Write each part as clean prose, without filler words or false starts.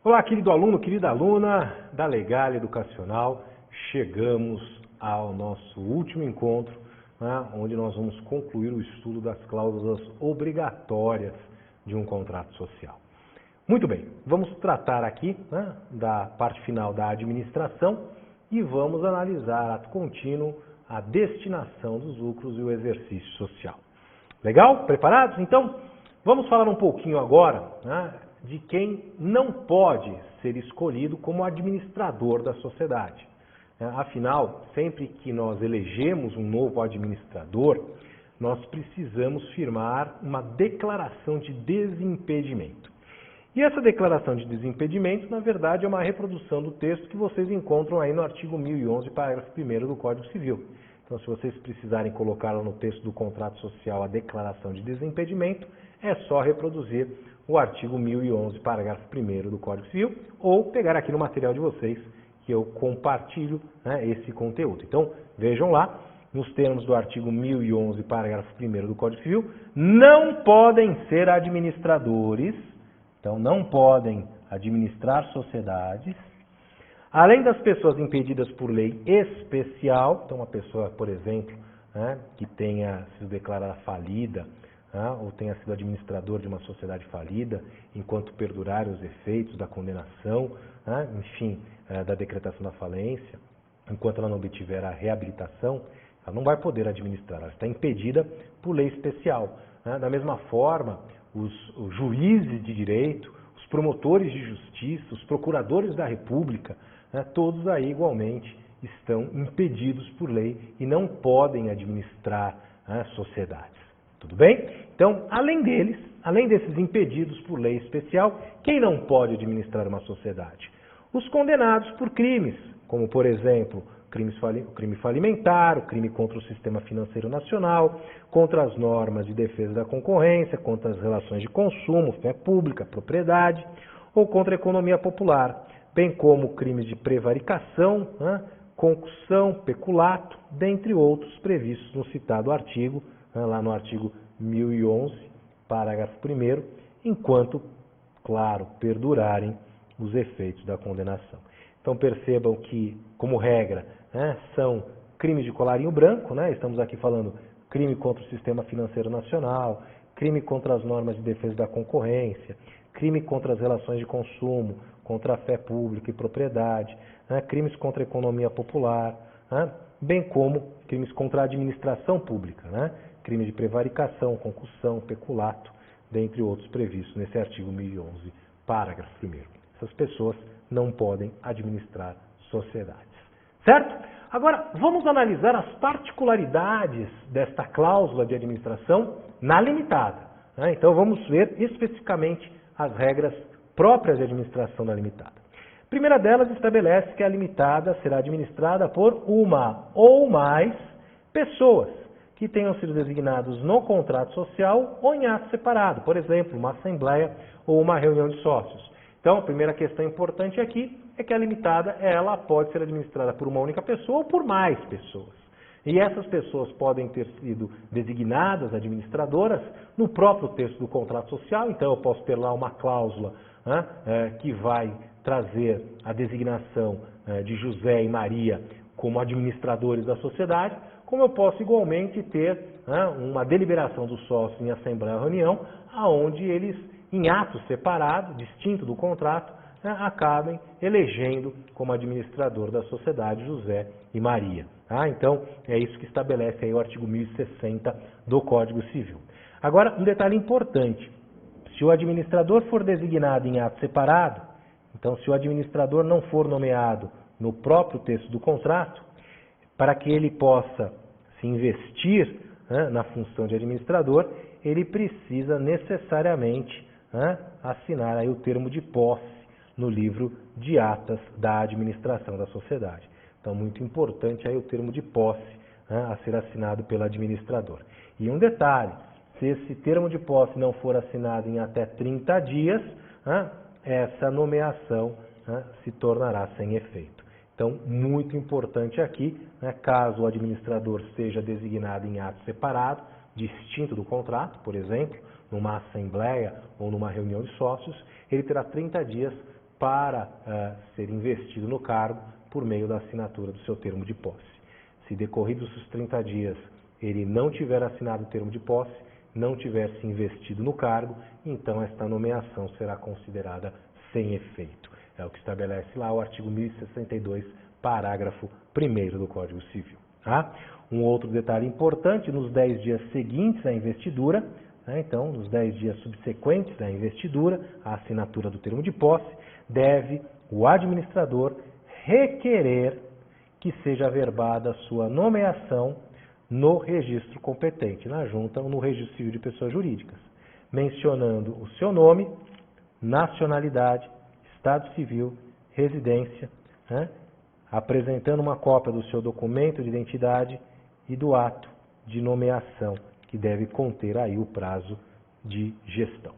Olá, querido aluno, querida aluna da Legal Educacional. Chegamos ao nosso último encontro, onde nós vamos concluir o estudo das cláusulas obrigatórias de um contrato social. Muito bem, vamos tratar aqui da parte final da administração e vamos analisar ato contínuo, a destinação dos lucros e o exercício social. Legal? Preparados? Então, vamos falar um pouquinho agora de quem não pode ser escolhido como administrador da sociedade. Afinal, sempre que nós elegemos um novo administrador, nós precisamos firmar uma declaração de desimpedimento. E essa declaração de desimpedimento, na verdade, é uma reprodução do texto que vocês encontram aí no artigo 1011, parágrafo 1º do Código Civil. Então, se vocês precisarem colocar no texto do contrato social a declaração de desimpedimento, é só reproduzir o artigo 1011, parágrafo 1º do Código Civil, ou pegar aqui no material de vocês, que eu compartilho esse conteúdo. Então, vejam lá, nos termos do artigo 1011, parágrafo 1º do Código Civil, não podem ser administradores, então não podem administrar sociedades, além das pessoas impedidas por lei especial, então uma pessoa, por exemplo, que tenha sido declarada falida, ou tenha sido administrador de uma sociedade falida, enquanto perdurarem os efeitos da condenação, enfim, da decretação da falência, enquanto ela não obtiver a reabilitação, ela não vai poder administrar, ela está impedida por lei especial. Da mesma forma, os juízes de direito, os promotores de justiça, os procuradores da República, todos aí igualmente estão impedidos por lei e não podem administrar sociedades. Tudo bem? Então, além desses impedidos por lei especial, quem não pode administrar uma sociedade? Os condenados por crimes, como, por exemplo, o crime falimentar, o crime contra o sistema financeiro nacional, contra as normas de defesa da concorrência, contra as relações de consumo, fé pública, propriedade, ou contra a economia popular, bem como crimes de prevaricação, concussão, peculato, dentre outros previstos no citado artigo, lá no artigo 1011, parágrafo 1º, enquanto, claro, perdurarem os efeitos da condenação. Então percebam que, como regra, são crimes de colarinho branco, estamos aqui falando crime contra o sistema financeiro nacional, crime contra as normas de defesa da concorrência, crime contra as relações de consumo, contra a fé pública e propriedade, crimes contra a economia popular, bem como crimes contra a administração pública, crime de prevaricação, concussão, peculato, dentre outros previstos nesse artigo 1011, parágrafo 1º. Essas pessoas não podem administrar sociedades. Certo? Agora, vamos analisar as particularidades desta cláusula de administração na limitada. Então, vamos ver especificamente as regras próprias de administração da limitada. A primeira delas estabelece que a limitada será administrada por uma ou mais pessoas que tenham sido designados no contrato social ou em ato separado, por exemplo, uma assembleia ou uma reunião de sócios. Então, a primeira questão importante aqui é que a limitada ela pode ser administrada por uma única pessoa ou por mais pessoas. E essas pessoas podem ter sido designadas administradoras no próprio texto do contrato social, então eu posso ter lá uma cláusula que vai trazer a designação de José e Maria como administradores da sociedade, como eu posso igualmente ter uma deliberação do sócio em assembleia ou reunião, onde eles, em ato separado, distinto do contrato, acabem elegendo como administrador da sociedade José e Maria. Então, é isso que estabelece aí o artigo 1060 do Código Civil. Agora, um detalhe importante. Se o administrador for designado em ato separado, então se o administrador não for nomeado no próprio texto do contrato, para que ele possa se investir na função de administrador, ele precisa necessariamente assinar aí o termo de posse no livro de atas da administração da sociedade. Então, muito importante aí o termo de posse a ser assinado pelo administrador. E um detalhe, se esse termo de posse não for assinado em até 30 dias, essa nomeação se tornará sem efeito. Então, muito importante aqui, caso o administrador seja designado em ato separado, distinto do contrato, por exemplo, numa assembleia ou numa reunião de sócios, ele terá 30 dias para ser investido no cargo por meio da assinatura do seu termo de posse. Se decorridos os 30 dias ele não tiver assinado o termo de posse, não tiver se investido no cargo, então esta nomeação será considerada sem efeito. É o que estabelece lá o artigo 1062, parágrafo 1º do Código Civil. Tá? Um outro detalhe importante, nos 10 dias seguintes à investidura, então, nos 10 dias subsequentes à investidura, à assinatura do termo de posse, deve o administrador requerer que seja averbada a sua nomeação no registro competente, na junta ou no registro civil de pessoas jurídicas, mencionando o seu nome, nacionalidade, estado civil, residência, apresentando uma cópia do seu documento de identidade e do ato de nomeação, que deve conter aí o prazo de gestão.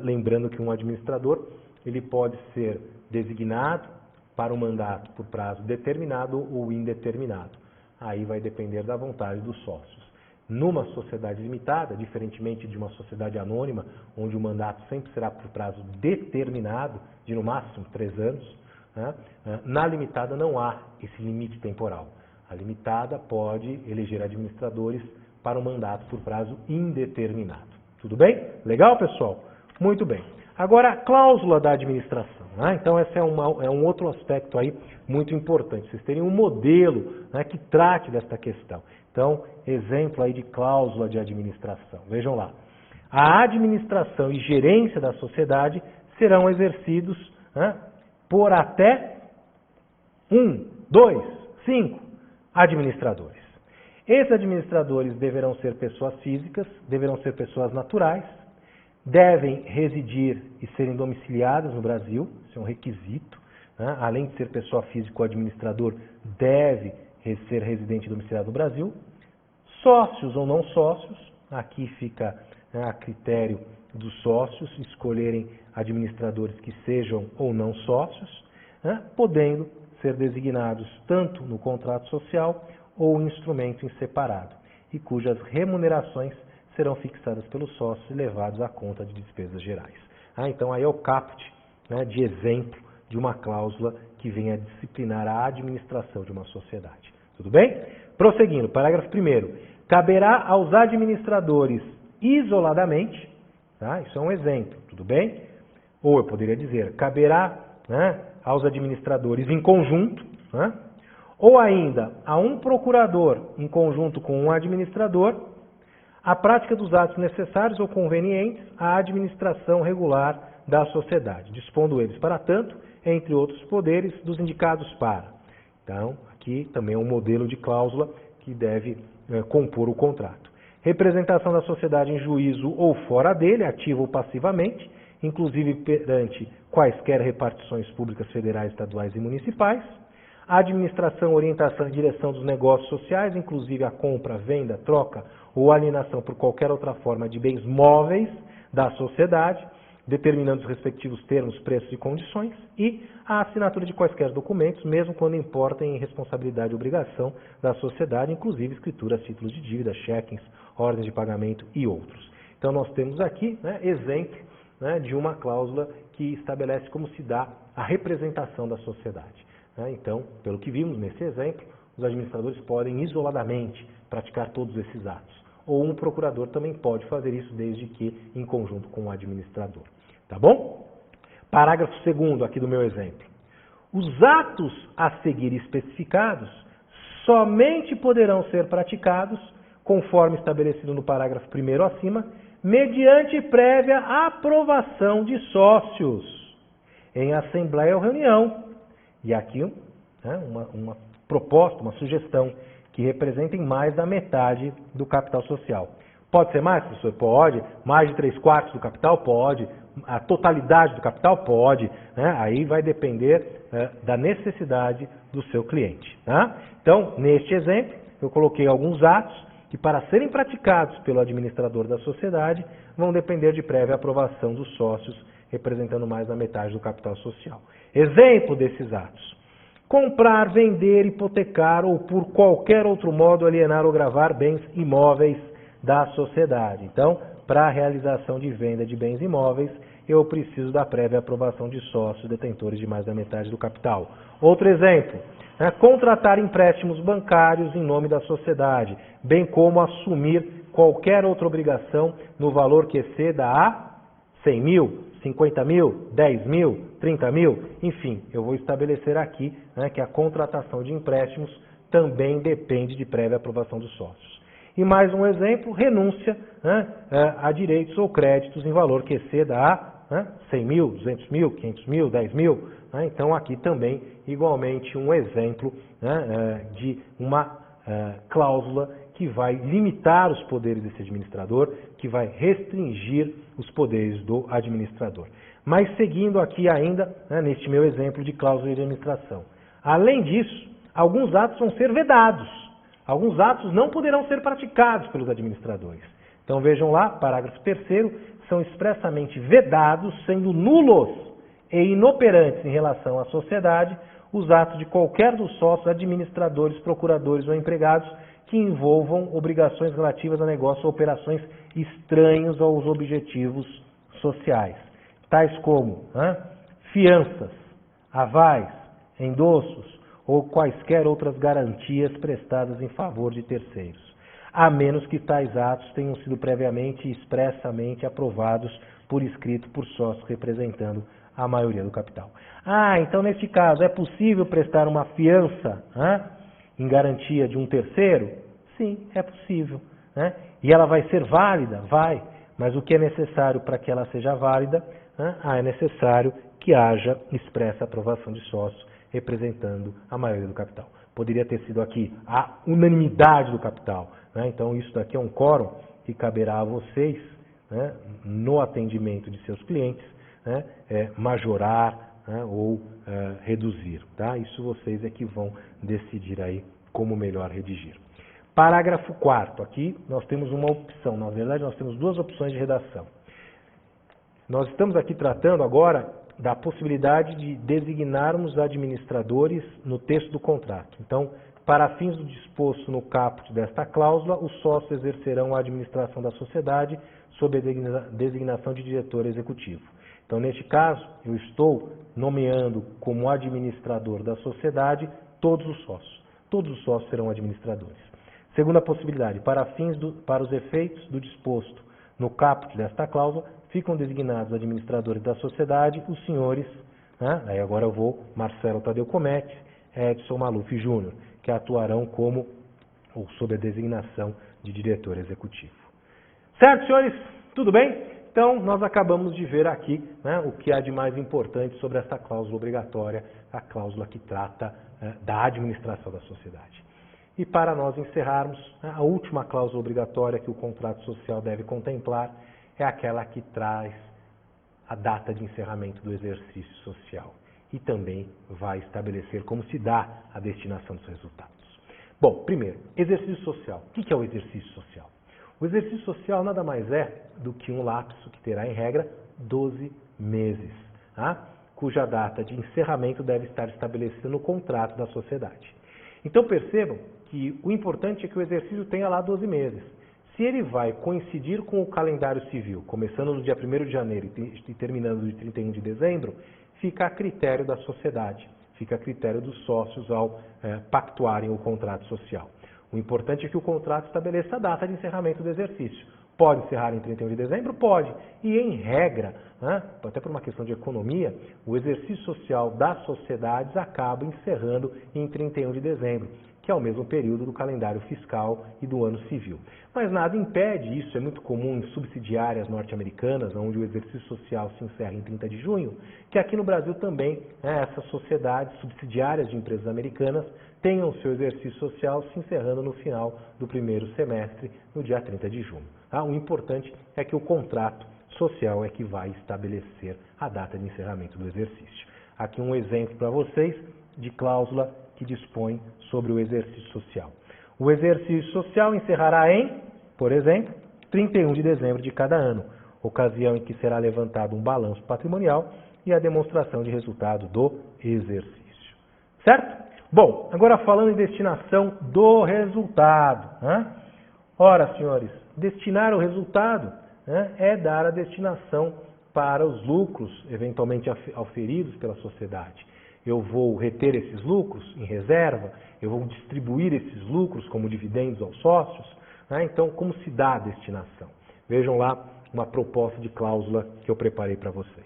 Lembrando que um administrador ele pode ser designado para um mandato por prazo determinado ou indeterminado. Aí vai depender da vontade dos sócios. Numa sociedade limitada, diferentemente de uma sociedade anônima, onde o mandato sempre será por prazo determinado, de no máximo 3 anos, na limitada não há esse limite temporal. A limitada pode eleger administradores para um mandato por prazo indeterminado. Tudo bem? Legal, pessoal? Muito bem. Agora, a cláusula da administração. Então, esse é um outro aspecto aí muito importante. Vocês terem um modelo que trate desta questão. Então, exemplo aí de cláusula de administração. Vejam lá. A administração e gerência da sociedade serão exercidos por até 1, 2, 5 administradores. Esses administradores deverão ser pessoas físicas, deverão ser pessoas naturais, devem residir e serem domiciliadas no Brasil, isso é um requisito. Além de ser pessoa física, o administrador deve ser residente e domiciliado no Brasil. Sócios ou não sócios, aqui fica a critério dos sócios escolherem administradores que sejam ou não sócios, podendo ser designados tanto no contrato social ou instrumento em separado, e cujas remunerações serão fixadas pelos sócios e levados à conta de despesas gerais. Então, aí é o caput de exemplo de uma cláusula que vem a disciplinar a administração de uma sociedade. Tudo bem? Prosseguindo, parágrafo 1º. Caberá aos administradores isoladamente, isso é um exemplo, tudo bem? Ou eu poderia dizer, caberá aos administradores em conjunto, ou ainda a um procurador em conjunto com um administrador, a prática dos atos necessários ou convenientes à administração regular da sociedade, dispondo eles, para tanto, entre outros poderes, dos indicados para. Então, aqui também é um modelo de cláusula que deve compor o contrato. Representação da sociedade em juízo ou fora dele, ativa ou passivamente, inclusive perante quaisquer repartições públicas federais, estaduais e municipais. A administração, orientação e direção dos negócios sociais, inclusive a compra, venda, troca ou alienação por qualquer outra forma de bens móveis da sociedade, determinando os respectivos termos, preços e condições, e a assinatura de quaisquer documentos, mesmo quando importem em responsabilidade e obrigação da sociedade, inclusive escrituras, títulos de dívida, cheques, ordens de pagamento e outros. Então, nós temos aqui exemplo de uma cláusula que estabelece como se dá a representação da sociedade. Então, pelo que vimos nesse exemplo, os administradores podem isoladamente praticar todos esses atos. Ou um procurador também pode fazer isso, desde que em conjunto com o administrador. Tá bom? Parágrafo 2º aqui do meu exemplo. Os atos a seguir especificados somente poderão ser praticados, conforme estabelecido no parágrafo 1º acima, mediante prévia aprovação de sócios, em assembleia ou reunião. E aqui uma proposta, uma sugestão, que representem mais da metade do capital social. Pode ser mais, professor? Pode. Mais de 3/4 do capital? Pode. A totalidade do capital? Pode. Aí vai depender da necessidade do seu cliente. Então, neste exemplo, eu coloquei alguns atos que, para serem praticados pelo administrador da sociedade, vão depender de prévia aprovação dos sócios, representando mais da metade do capital social. Exemplo desses atos: comprar, vender, hipotecar ou por qualquer outro modo alienar ou gravar bens imóveis da sociedade. Então, para a realização de venda de bens imóveis, eu preciso da prévia aprovação de sócios detentores de mais da metade do capital. Outro exemplo, contratar empréstimos bancários em nome da sociedade, bem como assumir qualquer outra obrigação no valor que exceda a 100 mil, 50 mil, 10 mil, 30 mil, enfim, eu vou estabelecer aqui que a contratação de empréstimos também depende de prévia aprovação dos sócios. E mais um exemplo, renúncia a direitos ou créditos em valor que exceda a 100 mil, 200 mil, 500 mil, 10 mil. Então, aqui também, igualmente, um exemplo de uma cláusula que vai limitar os poderes desse administrador, que vai restringir os poderes do administrador. Mas seguindo aqui ainda, neste meu exemplo de cláusula de administração. Além disso, alguns atos vão ser vedados. Alguns atos não poderão ser praticados pelos administradores. Então vejam lá, parágrafo 3º, são expressamente vedados, sendo nulos e inoperantes em relação à sociedade, os atos de qualquer dos sócios, administradores, procuradores ou empregados que envolvam obrigações relativas a negócios ou operações estranhos aos objetivos sociais, tais como fianças, avais, endossos ou quaisquer outras garantias prestadas em favor de terceiros, a menos que tais atos tenham sido previamente e expressamente aprovados por escrito por sócios representando a maioria do capital. Então neste caso é possível prestar uma fiança em garantia de um terceiro? Sim, é possível. E ela vai ser válida? Vai. Mas o que é necessário para que ela seja válida? É necessário que haja expressa aprovação de sócios representando a maioria do capital. Poderia ter sido aqui a unanimidade do capital. Então isso daqui é um quórum que caberá a vocês, no atendimento de seus clientes, majorar ou reduzir. Tá? Isso vocês é que vão decidir aí como melhor redigir. Parágrafo 4º. Aqui nós temos uma opção. Na verdade, nós temos duas opções de redação. Nós estamos aqui tratando agora da possibilidade de designarmos administradores no texto do contrato. Então, para fins do disposto no caput desta cláusula, os sócios exercerão a administração da sociedade sob a designação de diretor executivo. Então, neste caso, eu estou nomeando como administrador da sociedade todos os sócios. Todos os sócios serão administradores. Segunda possibilidade, para os efeitos do disposto no caput desta cláusula, ficam designados administradores da sociedade os senhores, aí agora eu vou, Marcelo Tadeu Comete, Edson Maluf Júnior, que atuarão como, ou sob a designação de diretor executivo. Certo, senhores? Tudo bem? Então, nós acabamos de ver aqui o que há de mais importante sobre essa cláusula obrigatória, a cláusula que trata da administração da sociedade. E para nós encerrarmos, a última cláusula obrigatória que o contrato social deve contemplar é aquela que traz a data de encerramento do exercício social e também vai estabelecer como se dá a destinação dos resultados. Bom, primeiro, exercício social. O que é o exercício social? O exercício social nada mais é do que um lapso que terá, em regra, 12 meses, cuja data de encerramento deve estar estabelecida no contrato da sociedade. Então percebam que o importante é que o exercício tenha lá 12 meses. Se ele vai coincidir com o calendário civil, começando no dia 1º de janeiro e terminando no dia 31 de dezembro, fica a critério da sociedade, fica a critério dos sócios ao pactuarem o contrato social. O importante é que o contrato estabeleça a data de encerramento do exercício. Pode encerrar em 31 de dezembro? Pode. E em regra, até por uma questão de economia, o exercício social das sociedades acaba encerrando em 31 de dezembro, que é o mesmo período do calendário fiscal e do ano civil. Mas nada impede, isso é muito comum em subsidiárias norte-americanas, onde o exercício social se encerra em 30 de junho, que aqui no Brasil também essas sociedades subsidiárias de empresas americanas tenham seu exercício social se encerrando no final do primeiro semestre, no dia 30 de junho. O importante é que o contrato social é que vai estabelecer a data de encerramento do exercício. Aqui um exemplo para vocês de cláusula que dispõe sobre o exercício social. O exercício social encerrará em, por exemplo, 31 de dezembro de cada ano, ocasião em que será levantado um balanço patrimonial e a demonstração de resultado do exercício. Certo? Bom, agora falando em destinação do resultado. Ora, senhores, destinar o resultado é dar a destinação para os lucros eventualmente auferidos pela sociedade. Eu vou reter esses lucros em reserva, eu vou distribuir esses lucros como dividendos aos sócios, né? Então, como se dá a destinação? Vejam lá uma proposta de cláusula que eu preparei para vocês.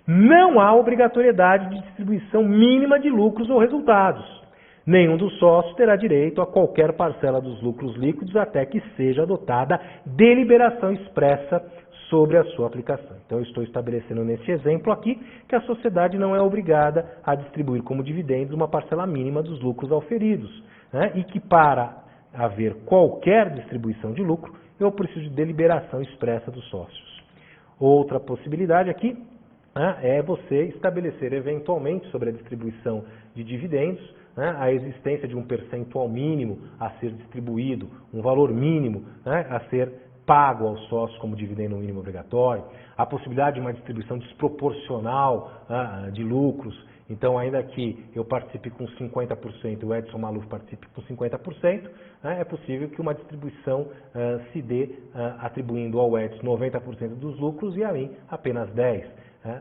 Não há obrigatoriedade de distribuição mínima de lucros ou resultados. Nenhum dos sócios terá direito a qualquer parcela dos lucros líquidos até que seja adotada deliberação expressa sobre a sua aplicação. Então, eu estou estabelecendo neste exemplo aqui que a sociedade não é obrigada a distribuir como dividendos uma parcela mínima dos lucros auferidos, né? E que para haver qualquer distribuição de lucro, eu preciso de deliberação expressa dos sócios. Outra possibilidade aqui, né, é você estabelecer eventualmente sobre a distribuição de dividendos, né, a existência de um percentual mínimo a ser distribuído, um valor mínimo, né, a ser pago aos sócios como dividendo mínimo obrigatório, a possibilidade de uma distribuição desproporcional de lucros. Então, ainda que eu participe com 50% e o Edson Maluf participe com 50%, né, é possível que uma distribuição se dê atribuindo ao Edson 90% dos lucros e a mim apenas 10%.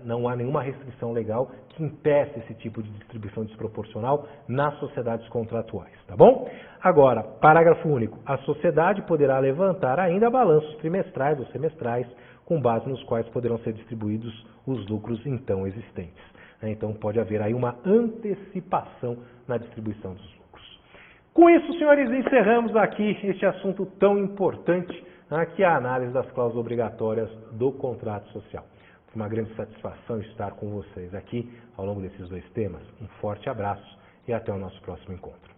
Não há nenhuma restrição legal que impeça esse tipo de distribuição desproporcional nas sociedades contratuais, tá bom? Agora, parágrafo único. A sociedade poderá levantar ainda balanços trimestrais ou semestrais com base nos quais poderão ser distribuídos os lucros então existentes. Então, pode haver aí uma antecipação na distribuição dos lucros. Com isso, senhores, encerramos aqui este assunto tão importante, que é a análise das cláusulas obrigatórias do contrato social. Foi uma grande satisfação estar com vocês aqui ao longo desses dois temas. Um forte abraço e até o nosso próximo encontro.